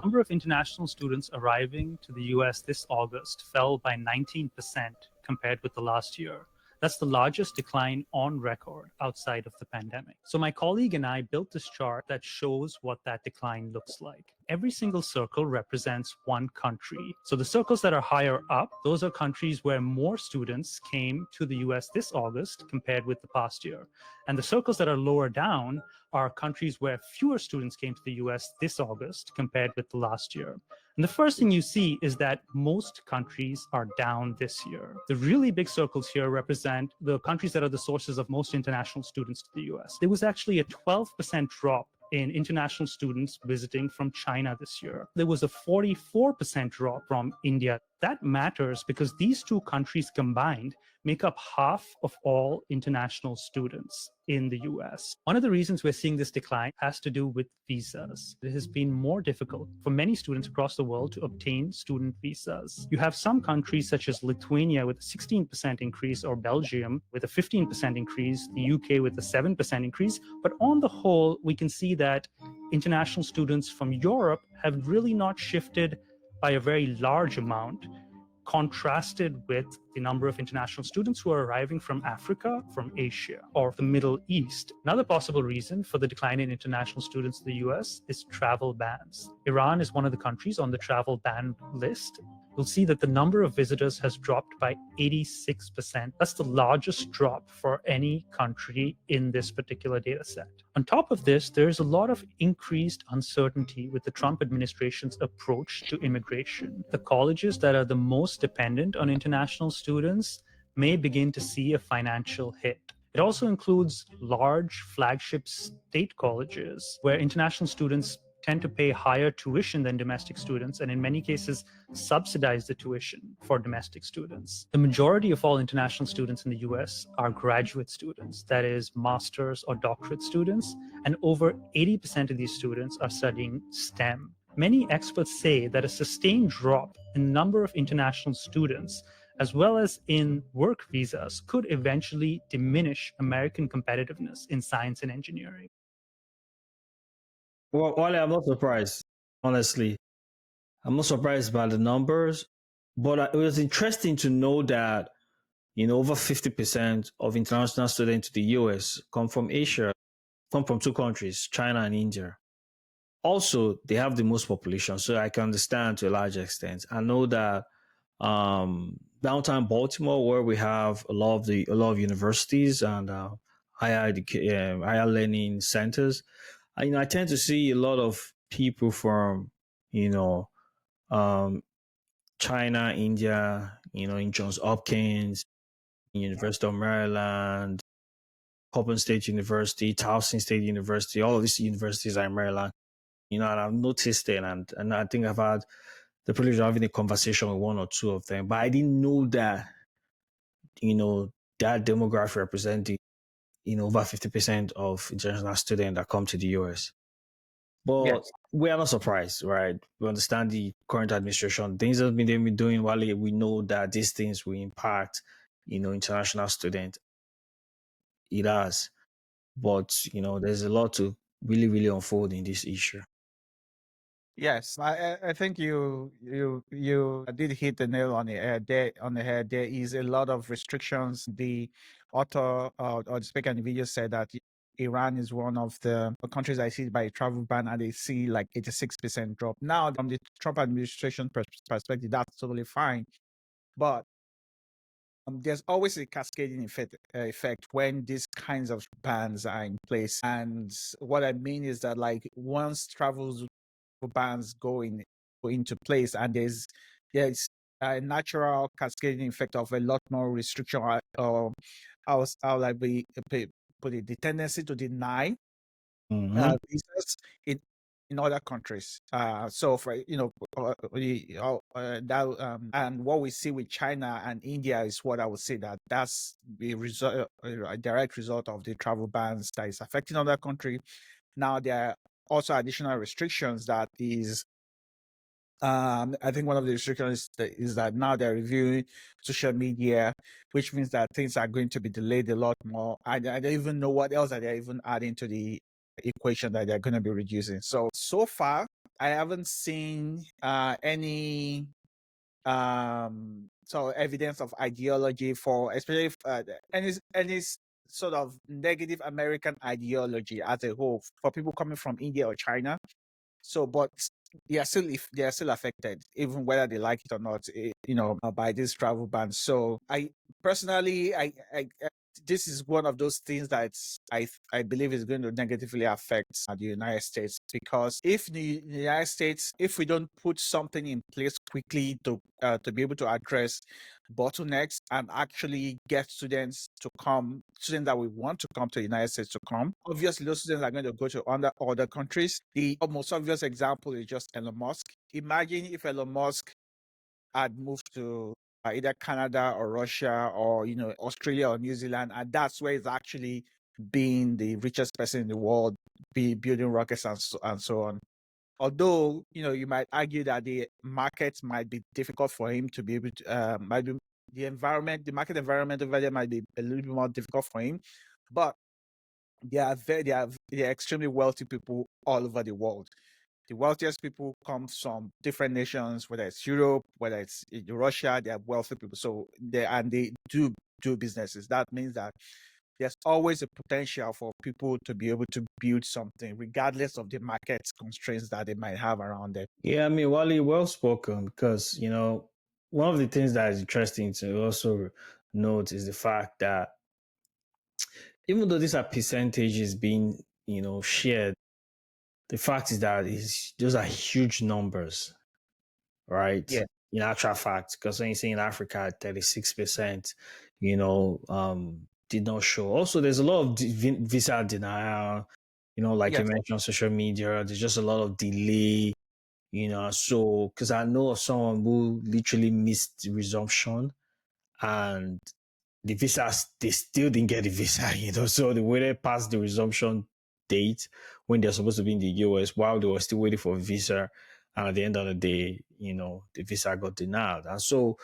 number of international students arriving to the US this August fell by 19% compared with the last year. That's the largest decline on record outside of the pandemic. So my colleague and I built this chart that shows what that decline looks like. Every single circle represents one country. So the circles that are higher up, those are countries where more students came to the US this August compared with the past year. And the circles that are lower down are countries where fewer students came to the US this August compared with the last year. And the first thing you see is that most countries are down this year. The really big circles here represent the countries that are the sources of most international students to the US. There was actually a 12% drop in international students visiting from China this year. There was a 44% drop from India. That matters because these two countries combined make up half of all international students in the US. One of the reasons we're seeing this decline has to do with visas. It has been more difficult for many students across the world to obtain student visas. You have some countries such as Lithuania with a 16% increase, or Belgium with a 15% increase, the UK with a 7% increase. But on the whole, we can see that international students from Europe have really not shifted by a very large amount, contrasted with the number of international students who are arriving from Africa, from Asia, or the Middle East. Another possible reason for the decline in international students in the US is travel bans. Iran is one of the countries on the travel ban list. You'll see that the number of visitors has dropped by 86%. That's the largest drop for any country in this particular data set. On top of this, there's a lot of increased uncertainty with the Trump administration's approach to immigration. The colleges that are the most dependent on international students may begin to see a financial hit. It also includes large flagship state colleges where international students tend to pay higher tuition than domestic students, and in many cases subsidize the tuition for domestic students. The majority of all international students in the US are graduate students, that is, master's or doctorate students, and over 80% of these students are studying STEM. Many experts say that a sustained drop in the number of international students, as well as in work visas, could eventually diminish American competitiveness in science and engineering. Well, Wale, I'm not surprised. Honestly, I'm not surprised by the numbers, but it was interesting to know that over 50% of international students to the US come from Asia, come from two countries, China and India. Also, they have the most population, so I can understand to a large extent. I know that downtown Baltimore, where we have a lot of universities and higher learning centers, I tend to see a lot of people from you know um, China, India, in Johns Hopkins, University of Maryland, Coppin State University, Towson State University. All of these universities are in Maryland. And I've noticed it, and I think I've had the privilege of having a conversation with one or two of them. But I didn't know that that demographic representing over 50% of international students that come to the US. But Yes. we are not surprised, right? We understand the current administration, things that they've been doing. While we know that these things will impact, international students. It has, but there's a lot to really, really unfold in this issue. Yes, I think you did hit the nail on the head. There is a lot of restrictions. The author or the speaker in the video said that Iran is one of the countries I see by a travel ban, and they see like 86% drop. Now, from the Trump administration perspective, that's totally fine, but there's always a cascading effect when these kinds of bans are in place. And what I mean is that, like, once travel bans go into place, and there's a natural cascading effect of a lot more restriction, or how like we put it, the tendency to deny visas in other countries. So for that and what we see with China and India is what I would say that's the result, a direct result of the travel bans that is affecting other country. Now there are also additional restrictions that is. I think one of the restrictions is that now they're reviewing social media, which means that things are going to be delayed a lot more. I don't even know what else that they're even adding to the equation that they're going to be reducing. So far, I haven't seen any so evidence of ideology for, especially if, any sort of negative American ideology as a whole for people coming from India or China. So, but they are still affected, even whether they like it or not, by this travel ban. So, I personally, this is one of those things that I believe is going to negatively affect the United States, because if the United States, if we don't put something in place quickly to be able to address bottlenecks and actually get students that we want to come to the United States to come. Obviously, those students are going to go to other countries. The most obvious example is just Elon Musk. Imagine if Elon Musk had moved to either Canada or Russia or Australia or New Zealand, and that's where he's actually being the richest person in the world, be building rockets and so on. Although you might argue that the market might be difficult for him to be able to, might be the market environment over there might be a little bit more difficult for him, but they are extremely wealthy people all over the world. The wealthiest people come from different nations, whether it's Europe, whether it's Russia. They are wealthy people, so they do businesses. That means that there's always a potential for people to be able to build something, regardless of the market constraints that they might have around them. Yeah, I mean, Wally, well spoken, because, one of the things that is interesting to also note is the fact that even though these are percentages being, shared, the fact is that those are huge numbers, right? Yeah. In actual fact, because when you say in Africa, 36%, did not show. Also, there's a lot of visa denial, like you Yes. mentioned on social media. There's just a lot of delay, so because I know of someone who literally missed the resumption, and the visas, they still didn't get the visa, so they waited past the resumption date when they're supposed to be in the US while they were still waiting for a visa. And at the end of the day, the visa got denied. And so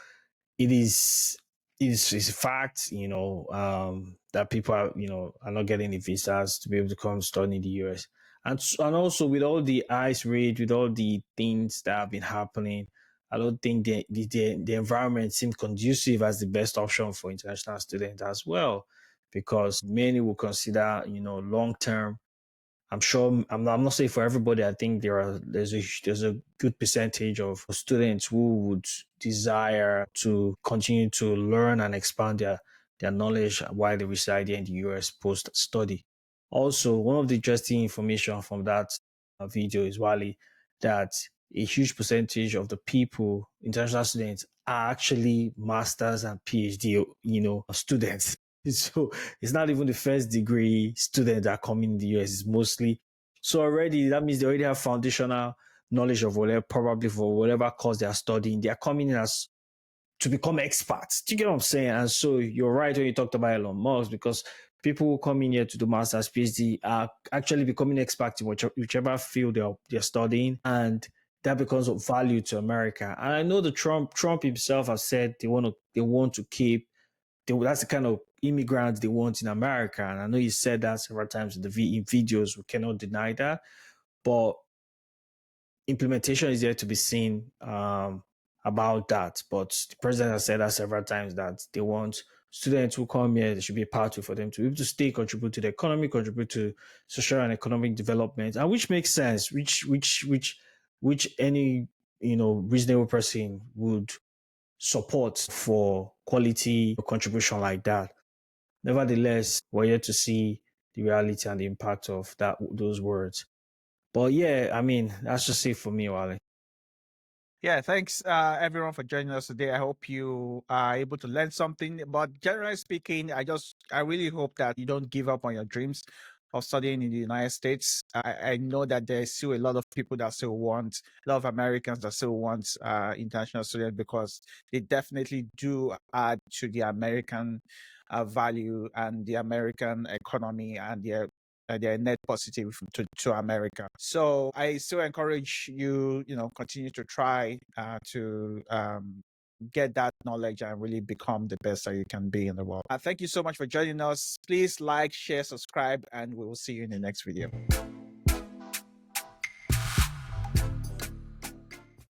it is a fact, that people are not getting the visas to be able to come study in the US. And also with all the ICE raid, with all the things that have been happening, I don't think the environment seems conducive as the best option for international students as well, because many will consider, long term. I'm sure I'm not saying for everybody. I think there's a good percentage of students who would desire to continue to learn and expand their knowledge while they reside here in the US post study. Also, one of the interesting information from that video is, Wally, that a huge percentage of the people, international students, are actually masters and PhD, students. So it's not even the first degree students that come in the US. It's mostly, so already that means they already have foundational knowledge of whatever, probably for whatever course they are studying. They are coming in as to become experts. Do you get what I'm saying? And so you're right when you talked about Elon Musk, because people who come in here to do master's, PhD are actually becoming experts in whichever field they're studying, and that becomes of value to America. And I know the Trump himself has said they want to keep, that's the kind of immigrants they want in America. And I know he said that several times in in videos. We cannot deny that, but implementation is yet to be seen about that. But the president has said that several times, that they want students who come here, there should be a pathway for them to be able to stay, contribute to the economy, contribute to social and economic development, and which makes sense, which any reasonable person would support for quality contribution like that. Nevertheless, we're yet to see the reality and the impact of those words. But yeah, I mean, that's just it for me, Wale. Yeah, thanks everyone for joining us today. I hope you are able to learn something. But generally speaking, I really hope that you don't give up on your dreams of studying in the United States. I know that there's still a lot of people that still want, a lot of Americans that still want international students, because they definitely do add to the American value and the American economy, and their net positive to America. So I still encourage you, continue to try to get that knowledge and really become the best that you can be in the world. Thank you so much for joining us. Please like, share, subscribe, and we will see you in the next video.